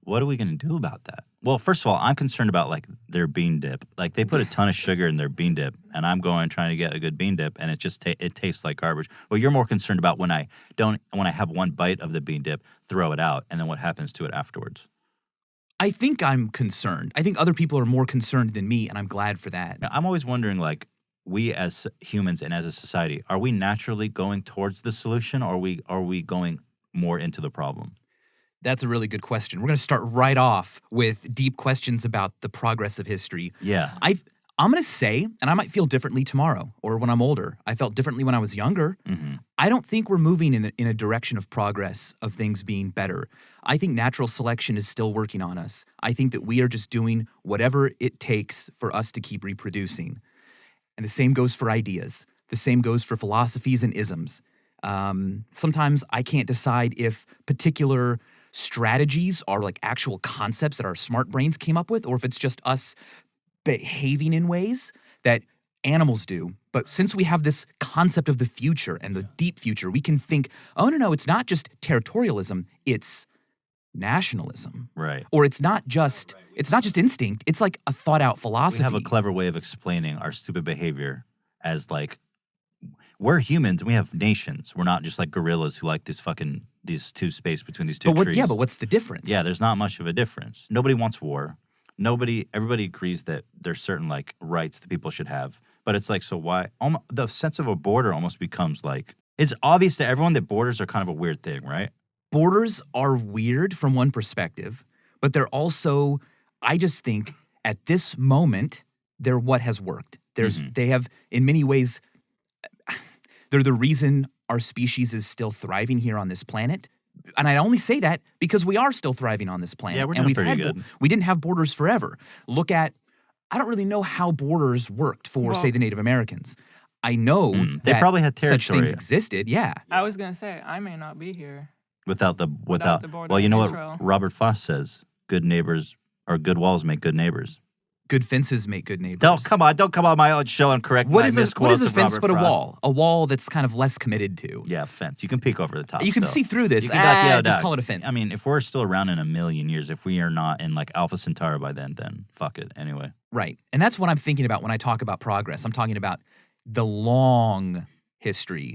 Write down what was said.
what are we going to do about that? Well, first of all, I'm concerned about like their bean dip. Like they put a ton of sugar in their bean dip, and I'm going trying to get a good bean dip, and it just it tastes like garbage. Well, you're more concerned about when I have one bite of the bean dip, throw it out, and then what happens to it afterwards. I think I'm concerned. I think other people are more concerned than me, and I'm glad for that. Now, I'm always wondering, like, we as humans and as a society, are we naturally going towards the solution, or are we going more into the problem? That's a really good question. We're going to start right off with deep questions about the progress of history. Yeah. I'm going to say, and I might feel differently tomorrow or when I'm older. I felt differently when I was younger. Mm-hmm. I don't think we're moving in a direction of progress, of things being better. I think natural selection is still working on us. I think that we are just doing whatever it takes for us to keep reproducing. And the same goes for ideas. The same goes for philosophies and isms. Sometimes I can't decide if particular strategies are like actual concepts that our smart brains came up with, or if it's just us behaving in ways that animals do. But since we have this concept of the future and the deep future, we can think, oh, no, it's not just territorialism, it's nationalism. Right. Or it's not just instinct, it's like a thought out philosophy. We have a clever way of explaining our stupid behavior as like, we're humans and we have nations. We're not just like gorillas who like these two space between these two trees. Yeah, but what's the difference? Yeah, there's not much of a difference. Nobody wants war. Everybody agrees that there's certain like rights that people should have. But it's like, so why? The sense of a border almost becomes like, it's obvious to everyone that borders are kind of a weird thing, right? Borders are weird from one perspective, but they're also, I just think at this moment, they're what has worked. They have, in many ways, they're the reason our species is still thriving here on this planet. And I only say that because we are still thriving on this planet. Yeah, we're doing pretty good. We didn't have borders forever. Look at, I don't really know how borders worked for, say, the Native Americans. I know they that probably had territory. such things existed, yeah. I was going to say, I may not be here. Without the border well, you know of Israel. what Robert Frost says? Good neighbors or good walls make good neighbors. Good fences make good neighbors. Don't come on my own show and correct my misquotes. What is a fence Robert but a Frost. wall? A wall that's kind of less committed to. Yeah, a fence. You can peek over the top. You can still. see through this. You can be like, yo, just dog. call it a fence. I mean, if we're still around in a million years, if we are not in like Alpha Centauri by then fuck it anyway. Right. And that's what I'm thinking about when I talk about progress. I'm talking about the long history